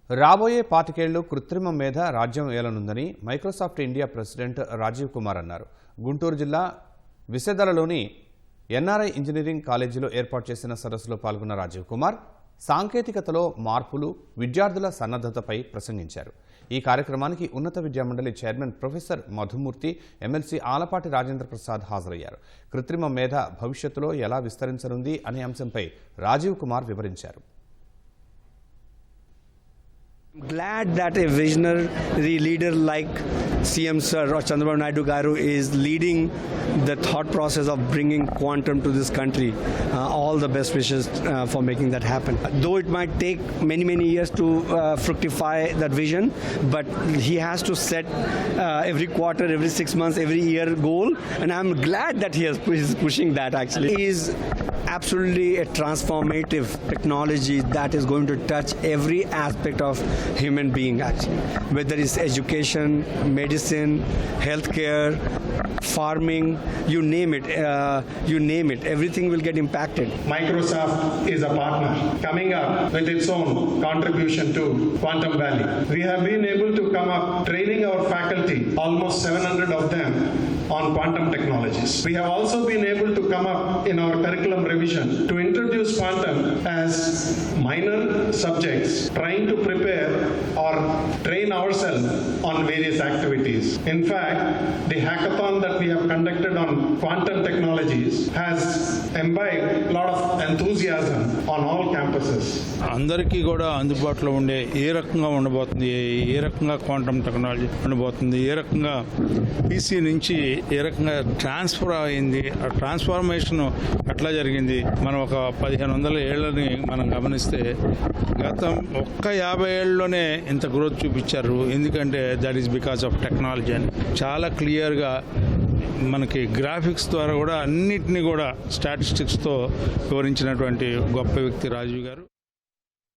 రాబోయే 25 ఏళ్లు కృత్రిమ మేధ రాజ్యం ఏలనుందని Microsoft India president Rajiv Kumar అన్నారు. గుంటూరు జిల్లా విసెదలలోని ఎన్ఆర్ఐ ఇంజనీరింగ్ కాలేజీలో ఏర్పాటు చేసిన సదస్సులో పాల్గొన్న రాజీవ్ కుమార్ సాంకేతికతలో మార్పులు, విద్యార్థుల సన్నద్ధతపై ప్రసంగించారు. ఈ కార్యక్రమానికి ఉన్నత విద్యామండలి chairman professor Madhumurthy, MLC Alapati Rajendra Prasad హాజరయ్యారు. కృత్రిమ మేధ భవిష్యత్తులో ఎలా విస్తరించనుంది అనే అంశంపై రాజీవ్ కుమార్ వివరించారు. I'm glad that a visionary leader like CM Sir or Chandrababu Naidu Garu is leading the thought process of bringing quantum to this country. All the best wishes for making that happen. Though it might take many years to fructify that vision, but he has to set every quarter, every 6 months, every year goal, and I'm glad that he is pushing that actually. He is absolutely a transformative technology that is going to touch every aspect of human being actually, whether it's education, medicine, healthcare, farming, you name it, everything will get impacted. Microsoft is a partner coming up with its own contribution to Quantum Valley. We have been able to come up training our faculty, almost 700 of them, on quantum technologies. We have also been able to come up in our curriculum revision to introduce quantum as minor subjects, trying to prepare or train ourselves on various activities. In fact, the hackathon that we have conducted on quantum technologies has imbibed a lot of enthusiasm on all campuses. అందరికీ కూడా అందుబాటులో ఉండే ఏ రకంగా ఉండబోతుంది, ఏ రకంగా quantum technology ఉండబోతుంది, ఏ రకంగా PC నుంచి ఏ రకంగా ట్రాన్స్ఫర్ అయింది, ఆ ట్రాన్స్ఫర్మేషన్ ఎట్లా జరిగింది. మనం ఒక 1500 ఏళ్ళని మనం గమనిస్తే గతం 50 ఏళ్ళలోనే ఇంత గ్రోత్ చూపించారు. ఎందుకంటే that is because of technology అని చాలా క్లియర్గా మనకి గ్రాఫిక్స్ ద్వారా కూడా అన్నిటినీ కూడా స్టాటిస్టిక్స్తో వివరించినటువంటి గొప్ప వ్యక్తి రాజీవ్ గారు.